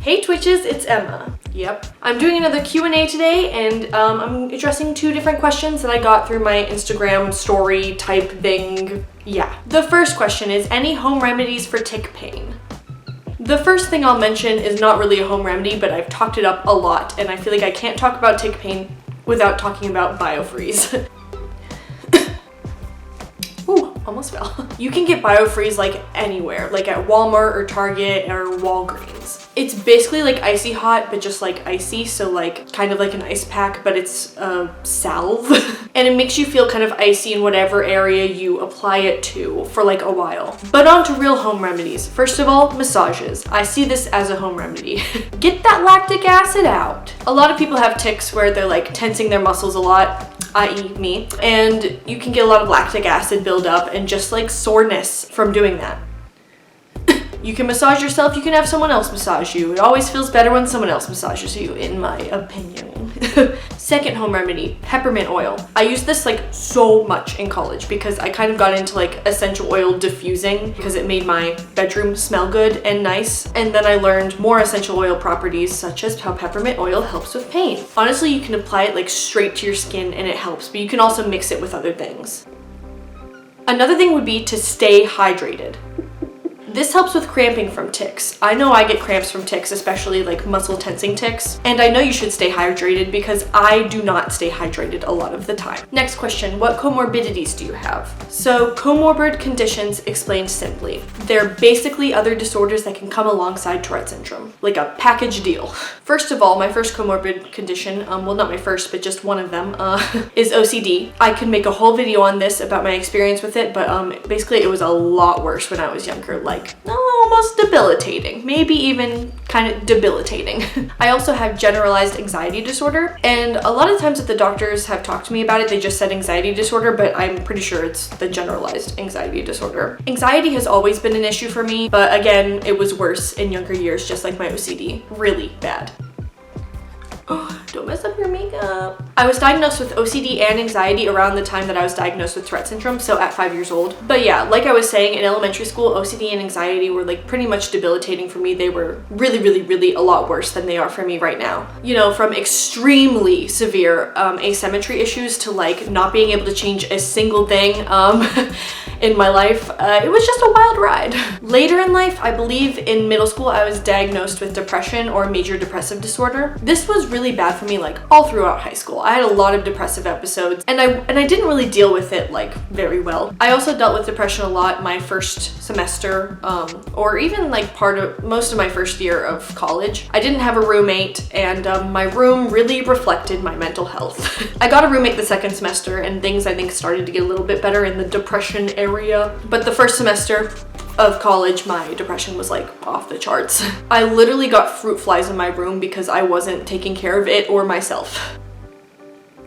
Hey Twitches, it's Emma. Yep. I'm doing another Q&A today, and I'm addressing 2 different questions that I got through my Instagram story type thing. Yeah. The first question is, any home remedies for tick pain? The first thing I'll mention is not really a home remedy, but I've talked it up a lot, and I feel like I can't talk about tick pain without talking about BioFreeze. Ooh, almost fell. You can get BioFreeze like anywhere, like at Walmart or Target or Walgreens. It's basically like icy hot, but just like icy, so like kind of like an ice pack, but it's a salve. And it makes you feel kind of icy in whatever area you apply it to for like a while. But on to real home remedies. First of all, massages. I see this as a home remedy. Get that lactic acid out. A lot of people have tics where they're like tensing their muscles a lot, i.e. me, and you can get a lot of lactic acid buildup and just like soreness from doing that. You can massage yourself, you can have someone else massage you. It always feels better when someone else massages you, in my opinion. Second home remedy, peppermint oil. I used this like so much in college because I kind of got into like essential oil diffusing because it made my bedroom smell good and nice. And then I learned more essential oil properties, such as how peppermint oil helps with pain. Honestly, you can apply it like straight to your skin and it helps, but you can also mix it with other things. Another thing would be to stay hydrated. This helps with cramping from tics. I know I get cramps from tics, especially like muscle tensing tics, and I know you should stay hydrated because I do not stay hydrated a lot of the time. Next question, what comorbidities do you have? So comorbid conditions, explained simply. They're basically other disorders that can come alongside Tourette syndrome, like a package deal. First of all, my first comorbid condition, well not my first, but just one of them, is OCD. I could make a whole video on this about my experience with it, but basically it was a lot worse when I was younger, like almost debilitating, maybe even kind of debilitating. I also have generalized anxiety disorder, and a lot of times that the doctors have talked to me about it, they just said anxiety disorder, but I'm pretty sure it's the generalized anxiety disorder. Anxiety has always been an issue for me, but again, it was worse in younger years, just like my OCD. Really bad. Oh, don't mess up your makeup. I was diagnosed with OCD and anxiety around the time that I was diagnosed with Tourette syndrome, so at 5 years old. But yeah, like I was saying, in elementary school, OCD and anxiety were like pretty much debilitating for me. They were really a lot worse than they are for me right now. You know, from extremely severe asymmetry issues to like not being able to change a single thing in my life. It was just a wild ride. Later in life, I believe in middle school, I was diagnosed with depression or major depressive disorder. This was really bad for me like all throughout high school. I had a lot of depressive episodes, and I didn't really deal with it like very well. I also dealt with depression a lot my first semester, or even like most of my first year of college. I didn't have a roommate, and my room really reflected my mental health. I got a roommate the second semester, and things I think started to get a little bit better in the depression area. But the first semester of college, my depression was like off the charts. I literally got fruit flies in my room because I wasn't taking care of it or myself.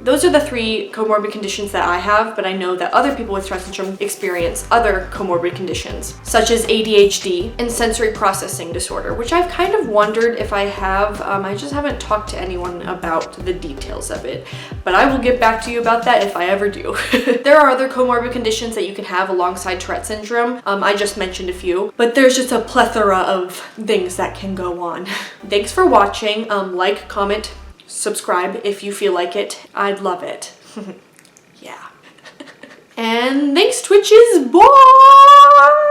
Those are the 3 comorbid conditions that I have, but I know that other people with Tourette syndrome experience other comorbid conditions, such as ADHD and sensory processing disorder, which I've kind of wondered if I have. I just haven't talked to anyone about the details of it, but I will get back to you about that if I ever do. There are other comorbid conditions that you can have alongside Tourette syndrome. I just mentioned a few, but there's just a plethora of things that can go on. Thanks for watching. Like, comment, subscribe if you feel like it. I'd love it. Yeah. And thanks, Twitches. Bye!